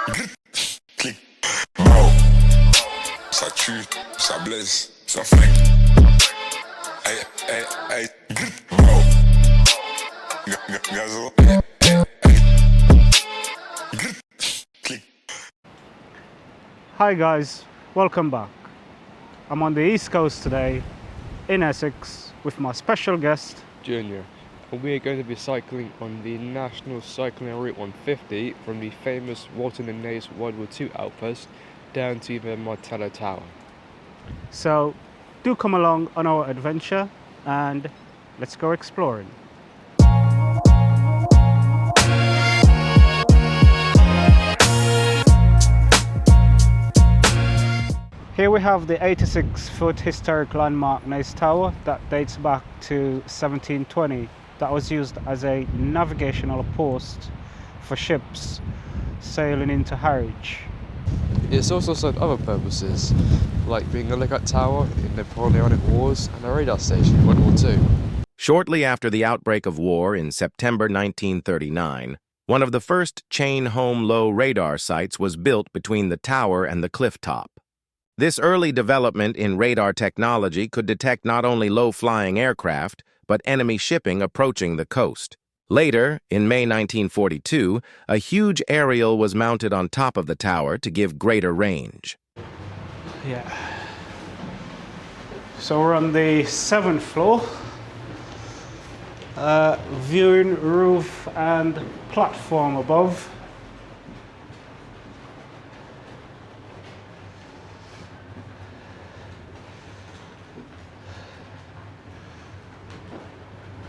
Clic, mao. Ça tue, ça blesse, ça flingue. Aïe, aïe, aïe, mao. Gazo. Hi guys, welcome back. I'm on the east coast today in Essex with my special guest Junior, and we are going to be cycling on the National Cycling Route 150 from the famous Walton-on-the-Naze World War II outpost down to the Martello Tower. So do come along on our adventure and let's go exploring. Here we have the 86-foot historic landmark Naze Tower that dates back to 1720. That was used as a navigational post for ships sailing into Harwich. It's also served other purposes, like being a lookout tower in Napoleonic Wars and a radar station in World War II. Shortly after the outbreak of war in September 1939, one of the first chain-home low radar sites was built between the tower and the cliff top. This early development in radar technology could detect not only low-flying aircraft, but enemy shipping approaching the coast. Later, in May 1942, a huge aerial was mounted on top of the tower to give greater range. Yeah. So we're on the 7th floor. Viewing roof and platform above.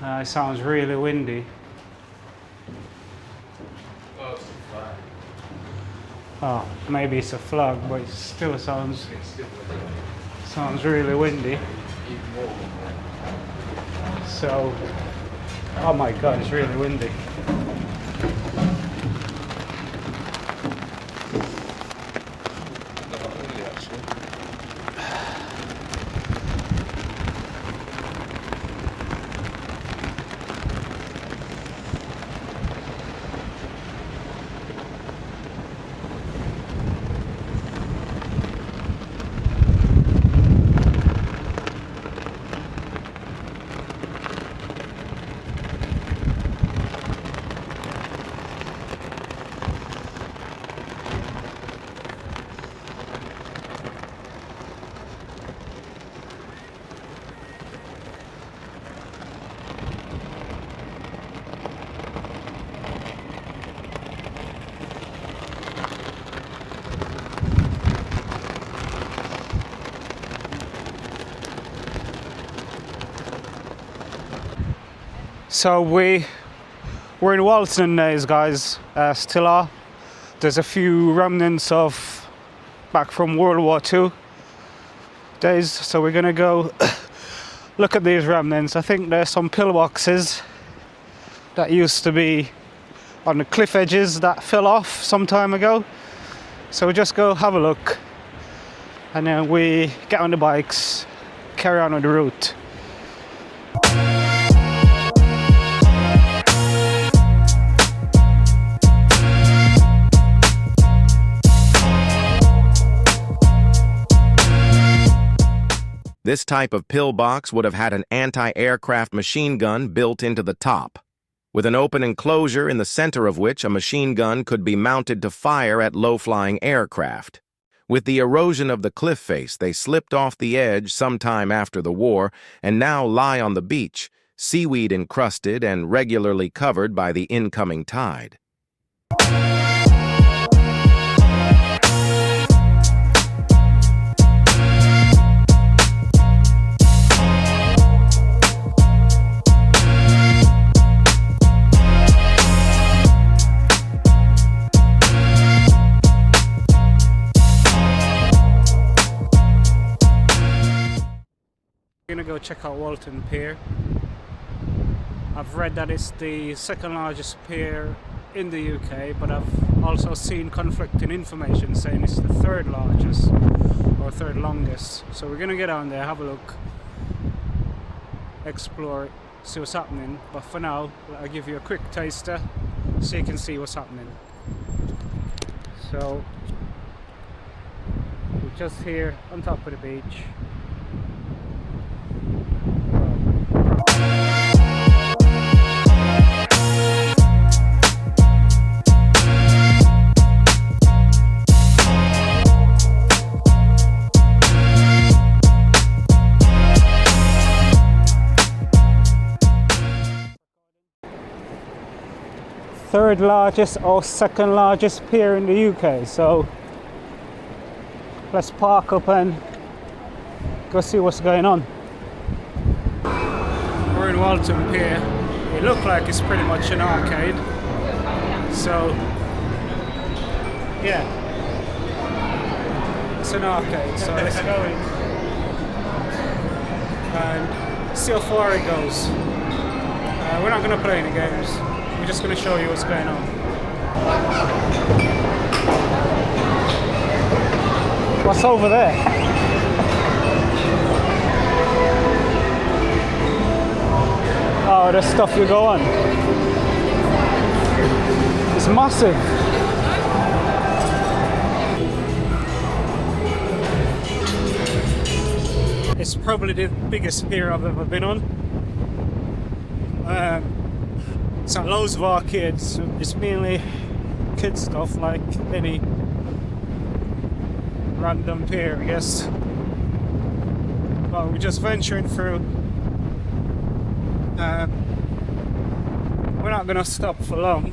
It sounds really windy. Oh, maybe it's a flag, but it still sounds really windy. So, oh my God, it's really windy. So we're in Walton-on-the-Naze, guys, still are. There's a few remnants of back from World War II days, so we're gonna go look at these remnants. I think there's some pillboxes that used to be on the cliff edges that fell off some time ago. So we just go have a look and then we get on the bikes, carry on with the route. This type of pillbox would have had an anti-aircraft machine gun built into the top, with an open enclosure in the center of which a machine gun could be mounted to fire at low-flying aircraft. With the erosion of the cliff face, they slipped off the edge sometime after the war and now lie on the beach, seaweed encrusted and regularly covered by the incoming tide. We're gonna go check out Walton Pier. I've read that it's the second largest pier in the UK, but I've also seen conflicting information saying it's the third largest or third longest. So we're gonna get on there, have a look, explore it, see what's happening. But for now, I'll give you a quick taster so you can see what's happening. So we're just here on top of the beach. Third largest or second largest pier in the UK, so let's park up and go see what's going on. We're in Walton Pier. It looks like it's pretty much an arcade, so yeah, it's an arcade, so let's go in and see how far it goes. We're not going to play any games. We're just going to show you what's going on. What's over there? Oh, the stuff you go on. It's massive. It's probably the biggest pier I've ever been on. It's got loads of arcades. It's mainly kid stuff, like any random pier, I guess. But we're just venturing through. We're not gonna stop for long.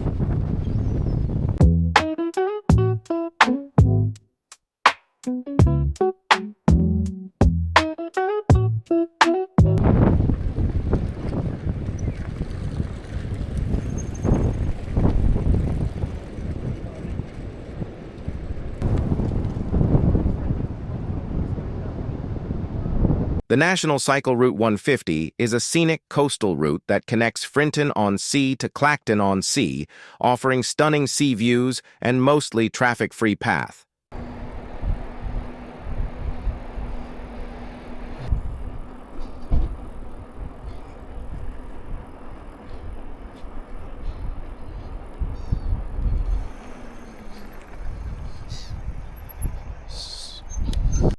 The National Cycle Route 150 is a scenic coastal route that connects Frinton-on-Sea to Clacton-on-Sea, offering stunning sea views and mostly traffic-free path.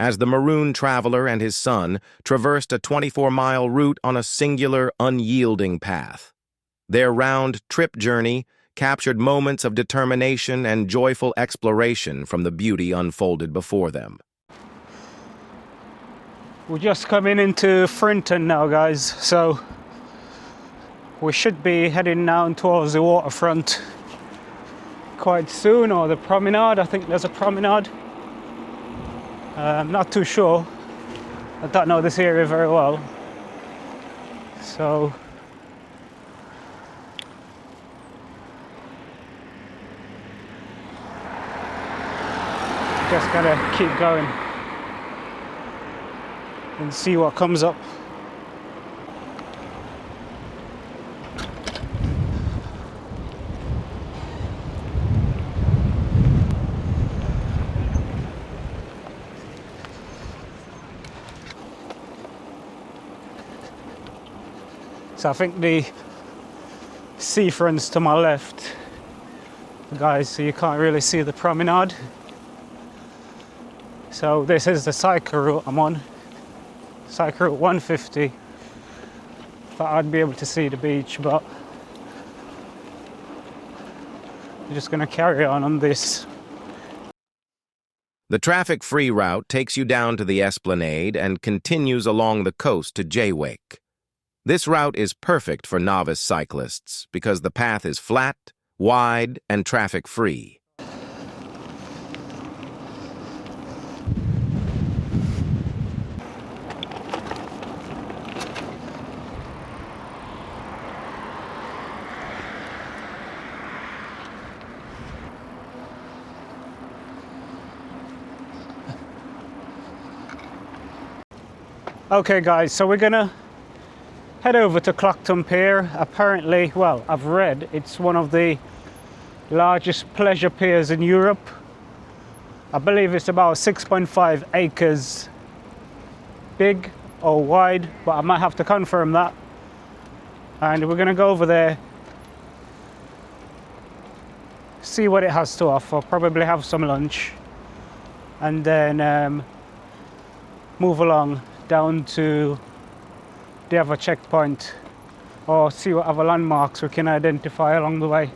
As the maroon traveler and his son traversed a 24-mile route on a singular, unyielding path. Their round-trip journey captured moments of determination and joyful exploration from the beauty unfolded before them. We're just coming into Frinton now, guys, so we should be heading down towards the waterfront quite soon, or the promenade. I think there's a promenade. I'm not too sure. I don't know this area very well. So just gotta keep going and see what comes up. So I think the seafront's to my left, guys, so you can't really see the promenade. So this is the cycle route I'm on, cycle route 150. Thought I'd be able to see the beach, but I'm just going to carry on this. The traffic-free route takes you down to the Esplanade and continues along the coast to Jaywick. This route is perfect for novice cyclists because the path is flat, wide, and traffic-free. Okay guys, so we're gonna head over to Clacton Pier. Apparently, well, I've read it's one of the largest pleasure piers in Europe. I believe it's about 6.5 acres big or wide, but I might have to confirm that. And we're gonna go over there, see what it has to offer, probably have some lunch, and then move along down to the other checkpoint, or see what other landmarks we can identify along the way.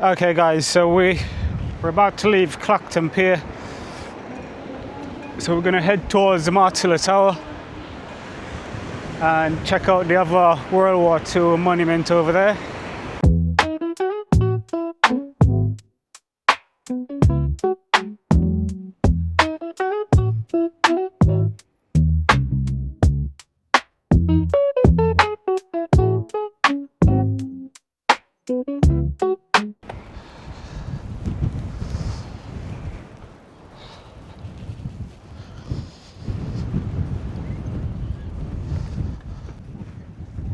Okay guys, so we're about to leave Clacton Pier, so we're going to head towards the Martello Tower and check out the other World War II monument over there.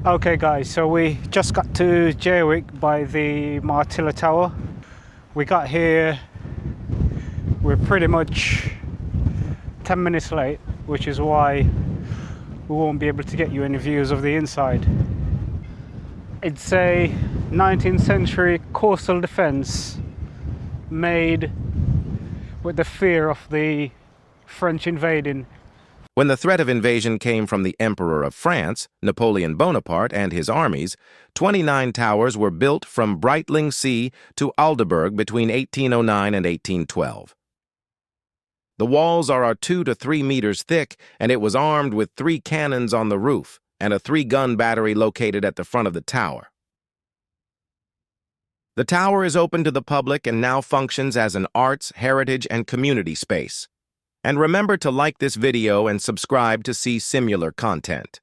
Okay guys, so we just got to Jaywick by the Martello Tower. We got here, we're pretty much 10 minutes late, which is why we won't be able to get you any views of the inside. It's a 19th century coastal defense made with the fear of the French invading. When the threat of invasion came from the Emperor of France, Napoleon Bonaparte, and his armies, 29 towers were built from Brightlingsea to Aldeburgh between 1809 and 1812. The walls are 2 to 3 meters thick, and it was armed with 3 cannons on the roof and a 3-gun battery located at the front of the tower. The tower is open to the public and now functions as an arts, heritage, and community space. And remember to like this video and subscribe to see similar content.